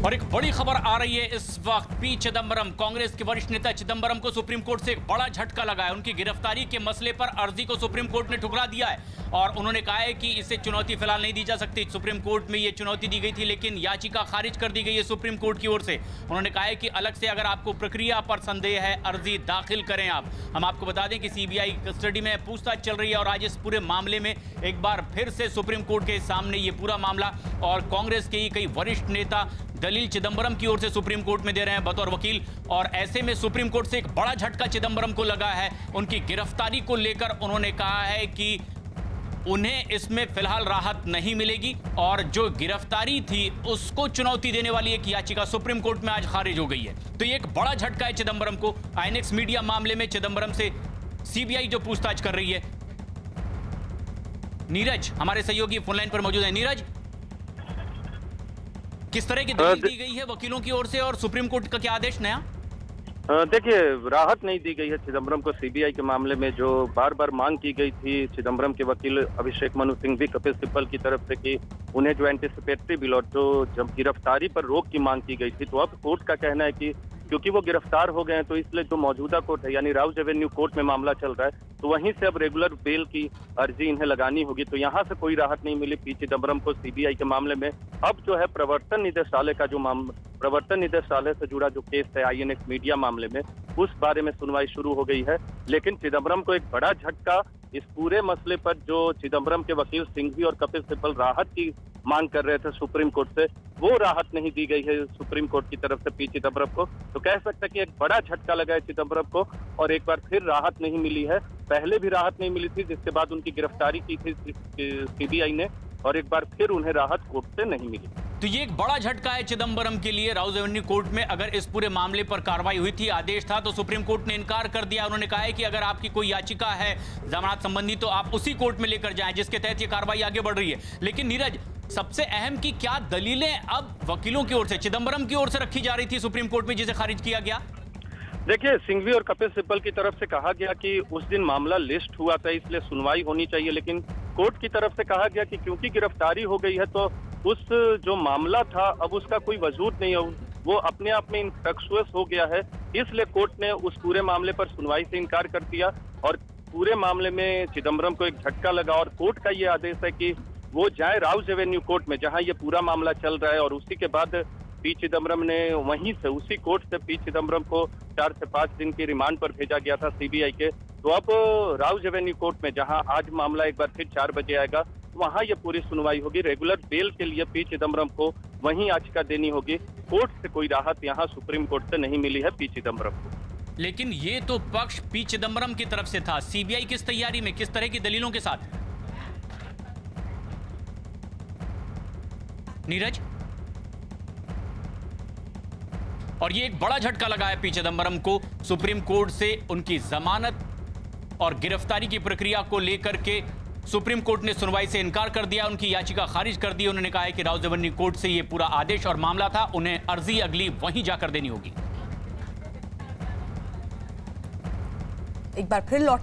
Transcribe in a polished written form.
और एक बड़ी खबर आ रही है इस वक्त। पी चिदंबरम, कांग्रेस के वरिष्ठ नेता चिदंबरम को सुप्रीम कोर्ट से एक बड़ा झटका लगा है। उनकी गिरफ्तारी के मसले पर अर्जी को सुप्रीम कोर्ट ने ठुकरा दिया है और उन्होंने कहा है कि इसे चुनौती फिलहाल नहीं दी जा सकती। सुप्रीम कोर्ट में ये चुनौती दी गई थी, लेकिन याचिका खारिज कर दी गई है सुप्रीम कोर्ट की ओर से। उन्होंने कहा है कि अलग से अगर आपको प्रक्रिया पर संदेह है, अर्जी दाखिल करें आप। हम आपको बता दें कि सीबीआई कस्टडी में पूछताछ चल रही है और आज इस पूरे मामले में एक बार फिर से सुप्रीम कोर्ट के सामने ये पूरा मामला और कांग्रेस के ही कई वरिष्ठ नेता दलील चिदंबरम की ओर से सुप्रीम कोर्ट में दे रहे हैं बतौर वकील। और ऐसे में सुप्रीम कोर्ट से एक बड़ा झटका चिदंबरम को लगा है। उनकी गिरफ्तारी को लेकर उन्होंने कहा है कि उन्हें इसमें फिलहाल राहत नहीं मिलेगी और जो गिरफ्तारी थी उसको चुनौती देने वाली एक याचिका सुप्रीम कोर्ट में आज खारिज हो गई है। तो ये एक बड़ा झटका है चिदंबरम को। आईएनएक्स मीडिया मामले में चिदंबरम से सीबीआई जो पूछताछ कर रही है। नीरज हमारे सहयोगी फोनलाइन पर मौजूद है। नीरज, किस तरह की दलील दी गई है वकीलों की ओर से और सुप्रीम कोर्ट का क्या आदेश नया? देखिए, राहत नहीं दी गई है चिदंबरम को सीबीआई के मामले में। जो बार बार मांग की गई थी चिदंबरम के वकील अभिषेक मनु सिंघवी, कपिल सिब्बल की तरफ से कि उन्हें जो एंटीसिपेटरी बिल और जो जब गिरफ्तारी पर रोक की मांग की गई थी, तो अब कोर्ट का कहना है कि क्योंकि वो गिरफ्तार हो गए हैं तो इसलिए जो मौजूदा कोर्ट है यानी राउज एवेन्यू कोर्ट में मामला चल रहा है, तो वहीं से अब रेगुलर बेल की अर्जी इन्हें लगानी होगी। तो यहाँ से कोई राहत नहीं मिली पी चिदंबरम को सीबीआई के मामले में। अब जो है प्रवर्तन निदेशालय का जो प्रवर्तन निदेशालय से जुड़ा जो केस है आईएनएक्स मीडिया मामले में, उस बारे में सुनवाई शुरू हो गई है। लेकिन चिदंबरम को एक बड़ा झटका इस पूरे मसले पर जो चिदंबरम के वकील सिंघवी और कपिल सिब्बल राहत की मांग कर रहे थे सुप्रीम कोर्ट से, वो राहत नहीं दी गई है सुप्रीम कोर्ट की तरफ से पी चिदंबरम को। तो कह सकते हैं कि एक बड़ा झटका लगा है चिदंबरम को और एक बार फिर राहत नहीं मिली है। पहले भी राहत नहीं मिली थी, जिसके बाद उनकी गिरफ्तारी की थी सीबीआई ने, और एक बार फिर उन्हें राहत कोर्ट से नहीं मिली। तो ये एक बड़ा झटका है चिदंबरम के लिए। राउज एवेन्यू कोर्ट में अगर इस पूरे मामले पर कार्रवाई हुई थी, आदेश था, तो सुप्रीम कोर्ट ने इनकार कर दिया। उन्होंने कहा है कि अगर आपकी कोई याचिका है जमानत संबंधी तो आप उसी कोर्ट में लेकर जाएं जिसके तहत ये कार्रवाई आगे बढ़ रही है। लेकिन नीरज, सबसे अहम की क्या दलीलें अब वकीलों की ओर से, चिदंबरम की ओर से रखी जा रही थी सुप्रीम कोर्ट में, जिसे खारिज किया गया? देखिए, सिंघवी और कपिल सिब्बल की तरफ से कहा गया कि उस दिन मामला लिस्ट हुआ था इसलिए सुनवाई होनी चाहिए, लेकिन कोर्ट की तरफ से कहा गया कि क्योंकि गिरफ्तारी हो गई है तो उस जो मामला था अब उसका कोई वजूद नहीं है, वो अपने आप में इनफ्रक्चुअस हो गया है। इसलिए कोर्ट ने उस पूरे मामले पर सुनवाई से इनकार कर दिया और पूरे मामले में चिदंबरम को एक झटका लगा। और कोर्ट का ये आदेश है कि वो जाए राउज एवेन्यू कोर्ट में जहां ये पूरा मामला चल रहा है, और उसी के बाद पी चिदंबरम ने वहीं से उसी कोर्ट से पी चिदंबरम को 4 से 5 दिन की रिमांड पर भेजा गया था सीबीआई के। तो अब राउज एवेन्यू कोर्ट में जहां आज मामला एक बार फिर 4 बजे आएगा, वहां ये पूरी सुनवाई होगी। रेगुलर बेल के लिए पी चिदंबरम को वहीं याचिका देनी होगी। कोर्ट से कोई राहत यहां सुप्रीम कोर्ट से नहीं मिली है पी चिदंबरम को। लेकिन ये तो पक्ष पी चिदंबरम की तरफ से था। सीबीआई किस तैयारी में, किस तरह की दलीलों के साथ? नीरज, और ये एक बड़ा झटका लगा है पी चिदंबरम को सुप्रीम कोर्ट से। उनकी जमानत और गिरफ्तारी की प्रक्रिया को लेकर के सुप्रीम कोर्ट ने सुनवाई से इनकार कर दिया, उनकी याचिका खारिज कर दी। उन्होंने कहा है कि राउज एवेन्यू कोर्ट से ये पूरा आदेश और मामला था, उन्हें अर्जी अगली वहीं जाकर देनी होगी। एक बार फिर लौट